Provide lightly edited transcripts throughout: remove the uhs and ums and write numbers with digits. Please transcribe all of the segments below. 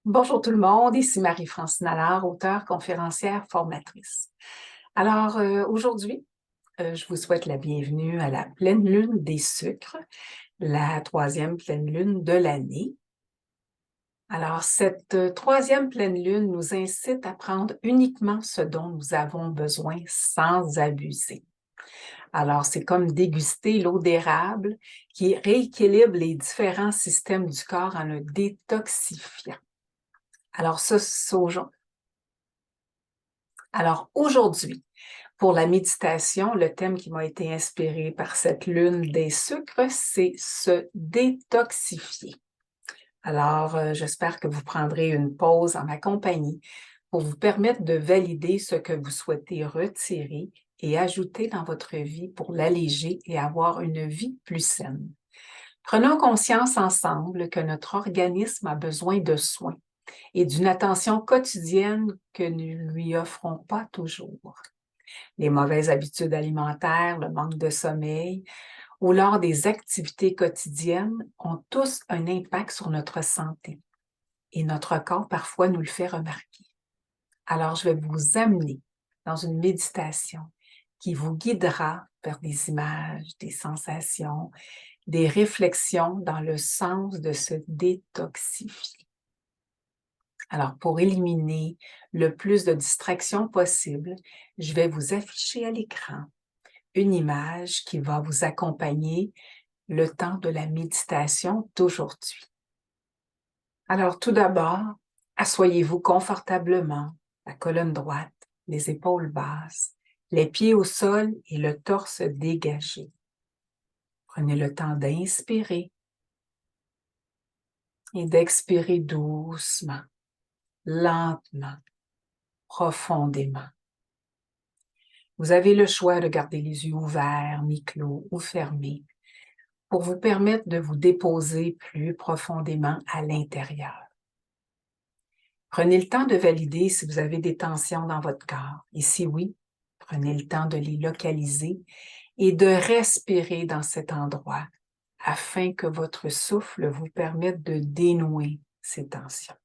Bonjour tout le monde, ici Marie-Francine Allard, auteure, conférencière, formatrice. Alors aujourd'hui, je vous souhaite la bienvenue à la pleine lune des sucres, la troisième pleine lune de l'année. Alors cette troisième pleine lune nous incite à prendre uniquement ce dont nous avons besoin sans abuser. Alors c'est comme déguster l'eau d'érable qui rééquilibre les différents systèmes du corps en le détoxifiant. Alors Alors aujourd'hui, pour la méditation, le thème qui m'a été inspiré par cette lune des sucres, c'est se détoxifier. Alors, j'espère que vous prendrez une pause en ma compagnie pour vous permettre de valider ce que vous souhaitez retirer et ajouter dans votre vie pour l'alléger et avoir une vie plus saine. Prenons conscience ensemble que notre organisme a besoin de soins et d'une attention quotidienne que nous ne lui offrons pas toujours. Les mauvaises habitudes alimentaires, le manque de sommeil ou lors des activités quotidiennes ont tous un impact sur notre santé et notre corps parfois nous le fait remarquer. Alors, je vais vous amener dans une méditation qui vous guidera vers des images, des sensations, des réflexions dans le sens de se détoxifier. Alors, pour éliminer le plus de distractions possible, je vais vous afficher à l'écran une image qui va vous accompagner le temps de la méditation d'aujourd'hui. Alors, tout d'abord, asseyez-vous confortablement, la colonne droite, les épaules basses, les pieds au sol et le torse dégagé. Prenez le temps d'inspirer et d'expirer doucement, lentement, profondément. Vous avez le choix de garder les yeux ouverts, mi-clos ou fermés pour vous permettre de vous déposer plus profondément à l'intérieur. Prenez le temps de valider si vous avez des tensions dans votre corps. Et si oui, prenez le temps de les localiser et de respirer dans cet endroit afin que votre souffle vous permette de dénouer ces tensions.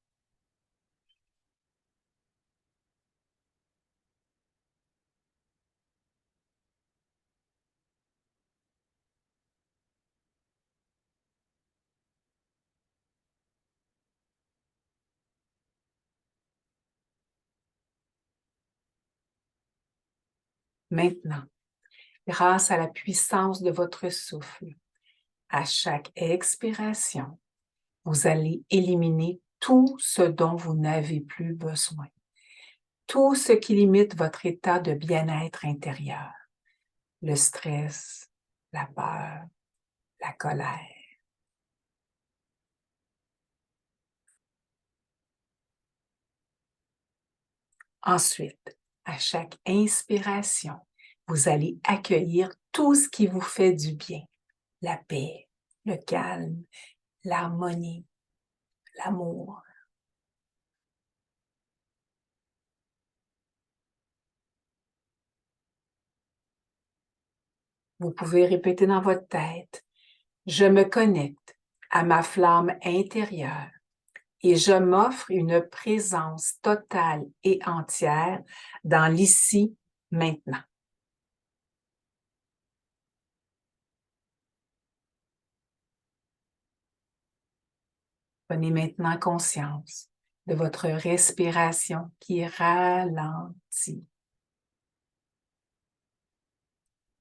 Maintenant, grâce à la puissance de votre souffle, à chaque expiration, vous allez éliminer tout ce dont vous n'avez plus besoin, tout ce qui limite votre état de bien-être intérieur, le stress, la peur, la colère. Ensuite, à chaque inspiration, vous allez accueillir tout ce qui vous fait du bien, la paix, le calme, l'harmonie, l'amour. Vous pouvez répéter dans votre tête, je me connecte à ma flamme intérieure et je m'offre une présence totale et entière dans l'ici, maintenant. Prenez maintenant conscience de votre respiration qui ralentit.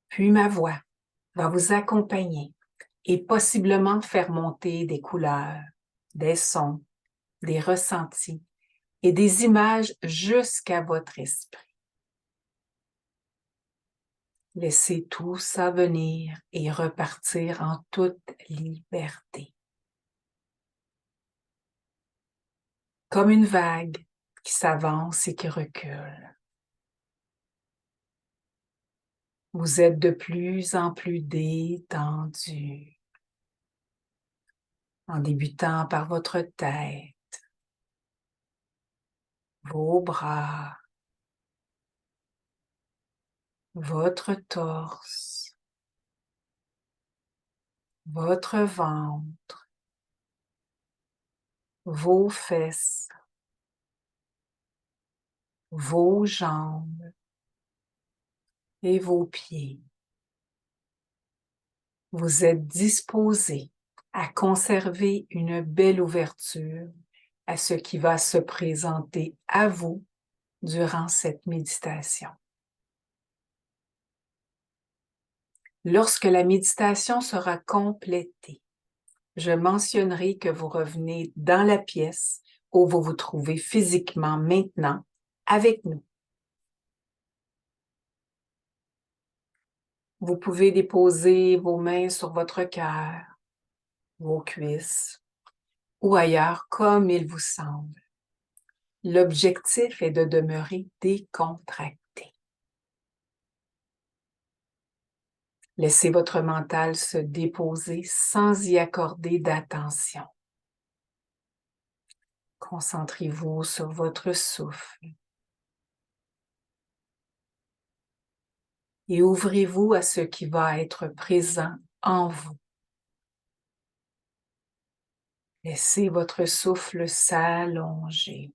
Puis ma voix va vous accompagner et possiblement faire monter des couleurs, des sons, des ressentis et des images jusqu'à votre esprit. Laissez tout ça venir et repartir en toute liberté. Comme une vague qui s'avance et qui recule. Vous êtes de plus en plus détendu. En débutant par votre tête, vos bras, votre torse, votre ventre, vos fesses, vos jambes et vos pieds. Vous êtes disposé à conserver une belle ouverture à ce qui va se présenter à vous durant cette méditation. Lorsque la méditation sera complétée, je mentionnerai que vous revenez dans la pièce où vous vous trouvez physiquement maintenant avec nous. Vous pouvez déposer vos mains sur votre cœur, vos cuisses ou ailleurs comme il vous semble. L'objectif est de demeurer décontracté. Laissez votre mental se déposer sans y accorder d'attention. Concentrez-vous sur votre souffle et ouvrez-vous à ce qui va être présent en vous. Laissez votre souffle s'allonger.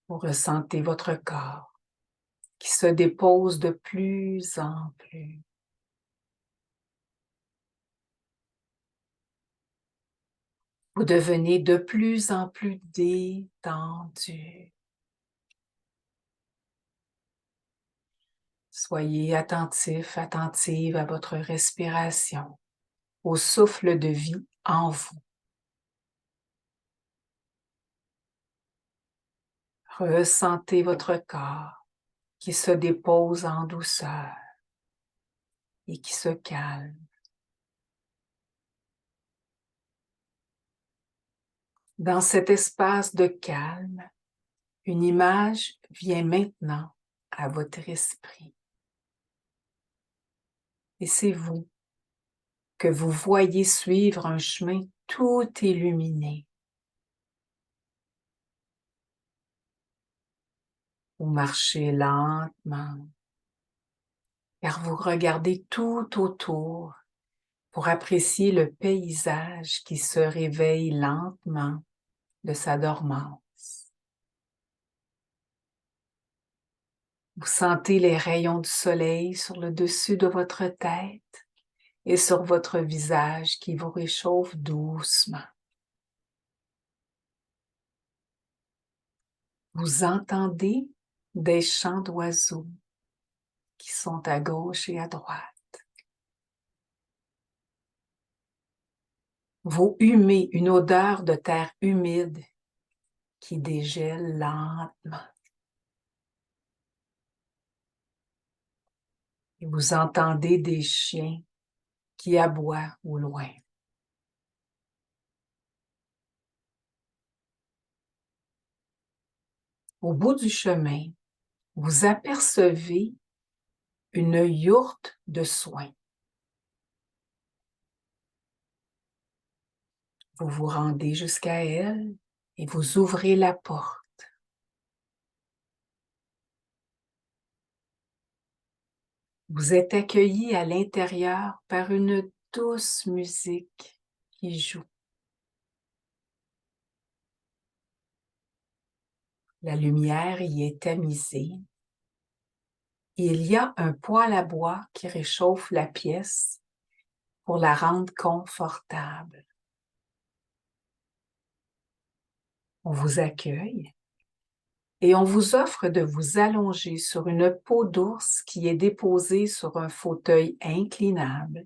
Vous ressentez votre corps qui se dépose de plus en plus. Vous devenez de plus en plus détendu. Soyez attentif, attentive à votre respiration, au souffle de vie en vous. Ressentez votre corps qui se dépose en douceur et qui se calme. Dans cet espace de calme, une image vient maintenant à votre esprit. Et c'est vous que vous voyez suivre un chemin tout illuminé. Vous marchez lentement, car vous regardez tout autour pour apprécier le paysage qui se réveille lentement de sa dormance. Vous sentez les rayons du soleil sur le dessus de votre tête et sur votre visage qui vous réchauffe doucement. Vous entendez des chants d'oiseaux qui sont à gauche et à droite. Vous humez une odeur de terre humide qui dégèle lentement. Et vous entendez des chiens qui aboient au loin. Au bout du chemin, vous apercevez une yourte de soins. Vous vous rendez jusqu'à elle et vous ouvrez la porte. Vous êtes accueilli à l'intérieur par une douce musique qui joue. La lumière y est tamisée. Il y a un poêle à bois qui réchauffe la pièce pour la rendre confortable. On vous accueille et on vous offre de vous allonger sur une peau d'ours qui est déposée sur un fauteuil inclinable,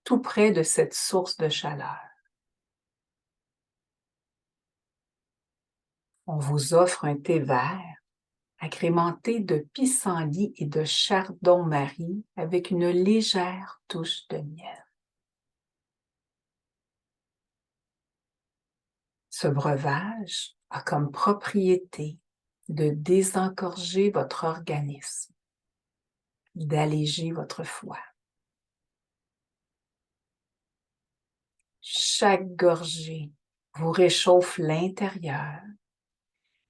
tout près de cette source de chaleur. On vous offre un thé vert agrémenté de pissenlit et de chardon-marie avec une légère touche de miel. Ce breuvage a comme propriété de désengorger votre organisme, d'alléger votre foie. Chaque gorgée vous réchauffe l'intérieur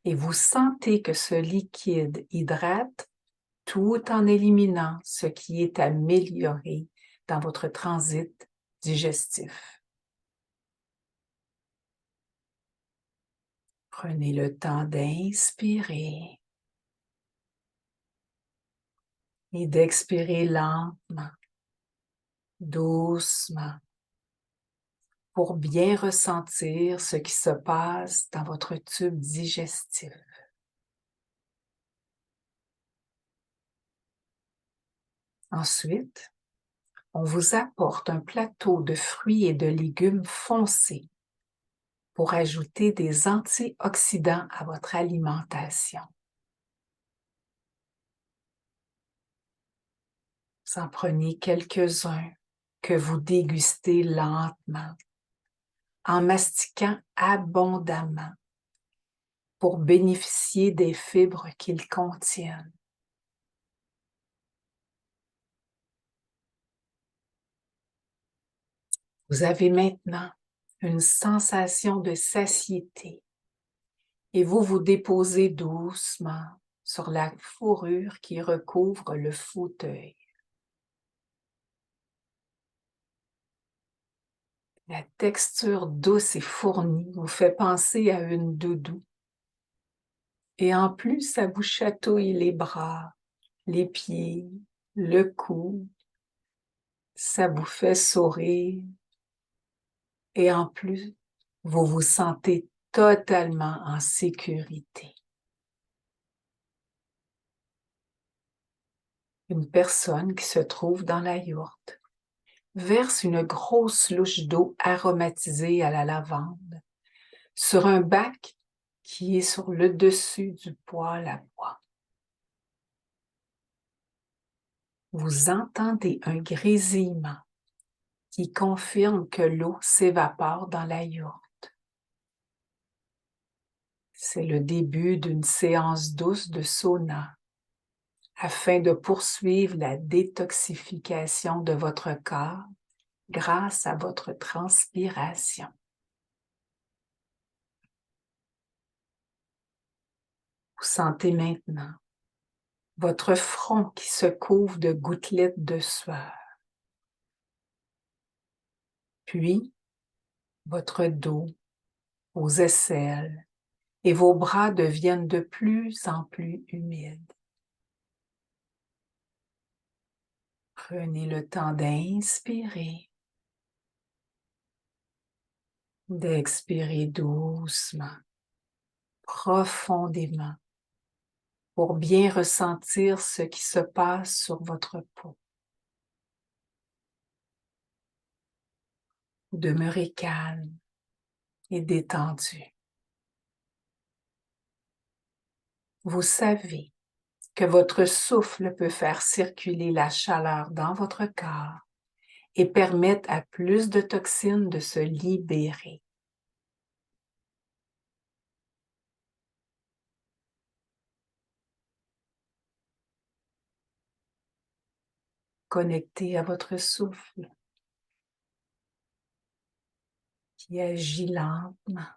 et vous sentez que ce liquide hydrate tout en éliminant ce qui est amélioré dans votre transit digestif. Prenez le temps d'inspirer et d'expirer lentement, doucement, pour bien ressentir ce qui se passe dans votre tube digestif. Ensuite, on vous apporte un plateau de fruits et de légumes foncés pour ajouter des antioxydants à votre alimentation. Vous en prenez quelques-uns que vous dégustez lentement, en mastiquant abondamment pour bénéficier des fibres qu'ils contiennent. Vous avez maintenant une sensation de satiété et vous vous déposez doucement sur la fourrure qui recouvre le fauteuil. La texture douce et fournie vous fait penser à une doudou. Et en plus, ça vous chatouille les bras, les pieds, le cou. Ça vous fait sourire. Et en plus, vous vous sentez totalement en sécurité. Une personne qui se trouve dans la yourte verse une grosse louche d'eau aromatisée à la lavande sur un bac qui est sur le dessus du poêle à bois. Vous entendez un grésillement qui confirme que l'eau s'évapore dans la yourte. C'est le début d'une séance douce de sauna afin de poursuivre la détoxification de votre corps grâce à votre transpiration. Vous sentez maintenant votre front qui se couvre de gouttelettes de sueur. Puis, votre dos, vos aisselles et vos bras deviennent de plus en plus humides. Prenez le temps d'inspirer, d'expirer doucement, profondément, pour bien ressentir ce qui se passe sur votre peau. Demeurez calme et détendu. Vous savez que votre souffle peut faire circuler la chaleur dans votre corps et permettre à plus de toxines de se libérer. Connectez à votre souffle qui agit lentement.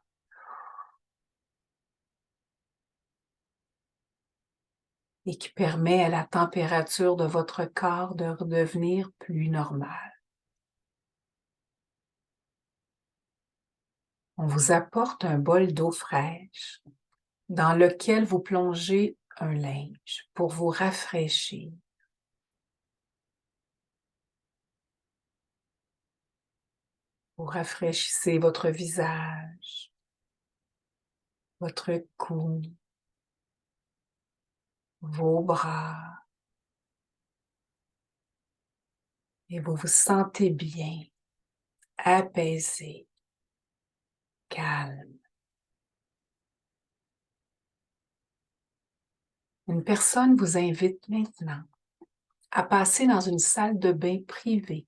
Et qui permet à la température de votre corps de redevenir plus normale. On vous apporte un bol d'eau fraîche dans lequel vous plongez un linge pour vous rafraîchir. Vous rafraîchissez votre visage, votre cou, vos bras, et vous vous sentez bien, apaisé, calme. Une personne vous invite maintenant à passer dans une salle de bain privée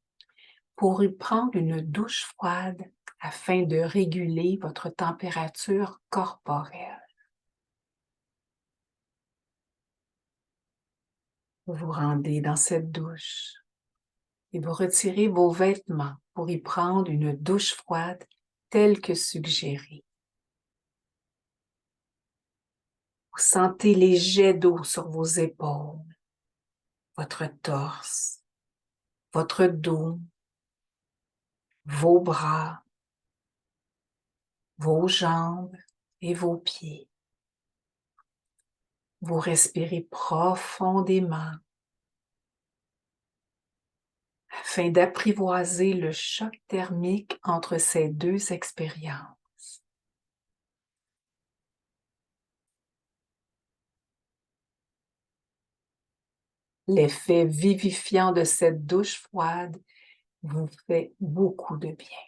pour y prendre une douche froide afin de réguler votre température corporelle. Vous vous rendez dans cette douche et vous retirez vos vêtements pour y prendre une douche froide telle que suggérée. Vous sentez les jets d'eau sur vos épaules, votre torse, votre dos, vos bras, vos jambes et vos pieds. Vous respirez profondément afin d'apprivoiser le choc thermique entre ces deux expériences. L'effet vivifiant de cette douche froide vous fait beaucoup de bien.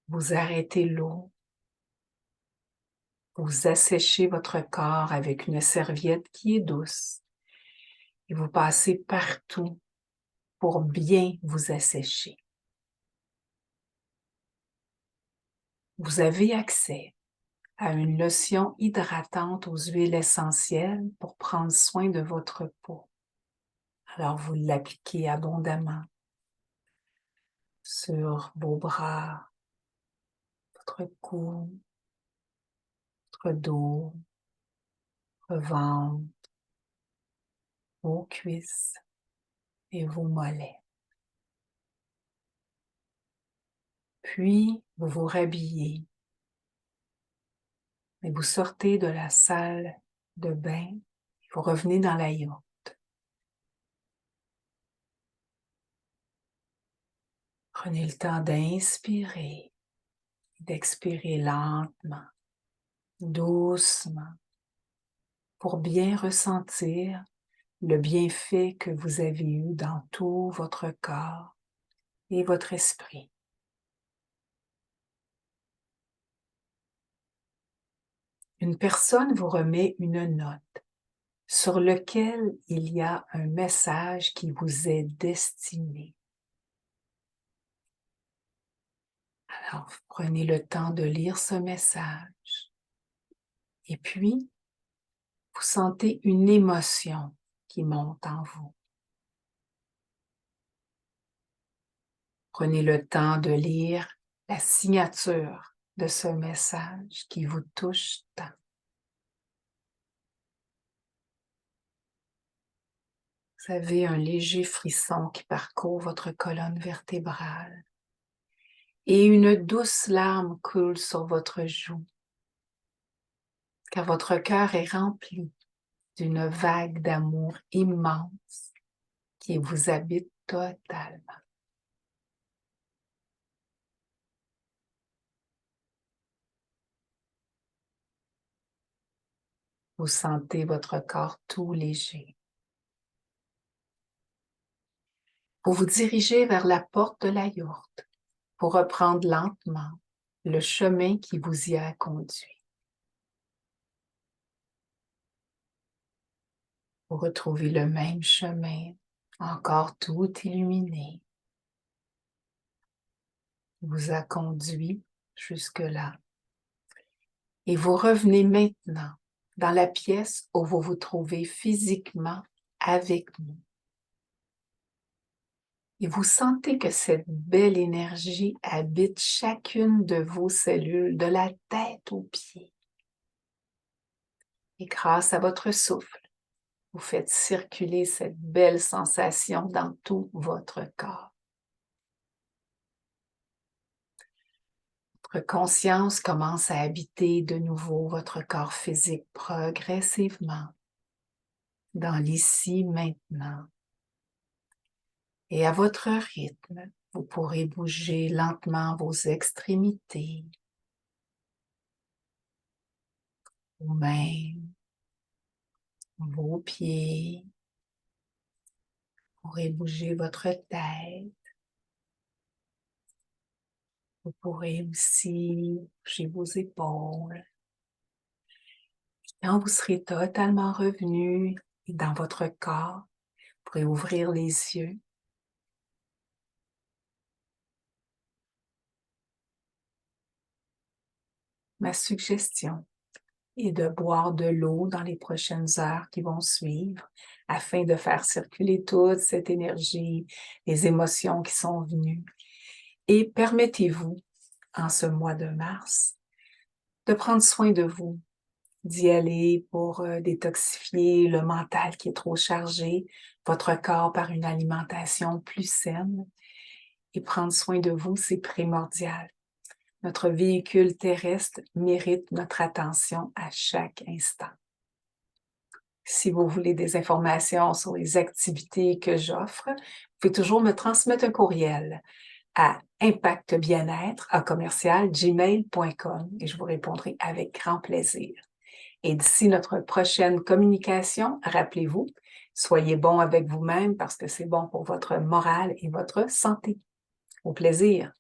Vous arrêtez l'eau, vous asséchez votre corps avec une serviette qui est douce et vous passez partout pour bien vous assécher. Vous avez accès à une lotion hydratante aux huiles essentielles pour prendre soin de votre peau. Alors vous l'appliquez abondamment sur vos bras, votre cou, votre dos, votre ventre, vos cuisses et vos mollets. Puis vous vous rhabillez et vous sortez de la salle de bain et vous revenez dans la yourte. Prenez le temps d'inspirer et d'expirer lentement, doucement, pour bien ressentir le bienfait que vous avez eu dans tout votre corps et votre esprit. Une personne vous remet une note sur laquelle il y a un message qui vous est destiné. Alors, vous prenez le temps de lire ce message et puis vous sentez une émotion qui monte en vous. Prenez le temps de lire la signature de ce message qui vous touche tant. Vous avez un léger frisson qui parcourt votre colonne vertébrale et une douce larme coule sur votre joue, car votre cœur est rempli d'une vague d'amour immense qui vous habite totalement. Vous sentez votre corps tout léger. Vous vous dirigez vers la porte de la yourte pour reprendre lentement le chemin qui vous y a conduit. Vous retrouvez le même chemin, encore tout illuminé, qui vous a conduit jusque-là. Et vous revenez maintenant dans la pièce où vous vous trouvez physiquement avec nous. Et vous sentez que cette belle énergie habite chacune de vos cellules, de la tête aux pieds. Et grâce à votre souffle, vous faites circuler cette belle sensation dans tout votre corps. Votre conscience commence à habiter de nouveau votre corps physique progressivement, dans l'ici maintenant. Et à votre rythme, vous pourrez bouger lentement vos extrémités, vos mains, vos pieds. Vous pourrez bouger votre tête. Vous pourrez aussi bouger vos épaules. Quand vous serez totalement revenu dans votre corps, vous pourrez ouvrir les yeux. Ma suggestion est de boire de l'eau dans les prochaines heures qui vont suivre afin de faire circuler toute cette énergie, les émotions qui sont venues. Et permettez-vous, en ce mois de mars, de prendre soin de vous d'y aller pour détoxifier le mental qui est trop chargé, votre corps par une alimentation plus saine. Et prendre soin de vous, c'est primordial. Notre véhicule terrestre mérite notre attention à chaque instant. Si vous voulez des informations sur les activités que j'offre, vous pouvez toujours me transmettre un courriel à impactbien-être@gmail.com et je vous répondrai avec grand plaisir. Et d'ici notre prochaine communication, rappelez-vous, soyez bon avec vous-même parce que c'est bon pour votre morale et votre santé. Au plaisir!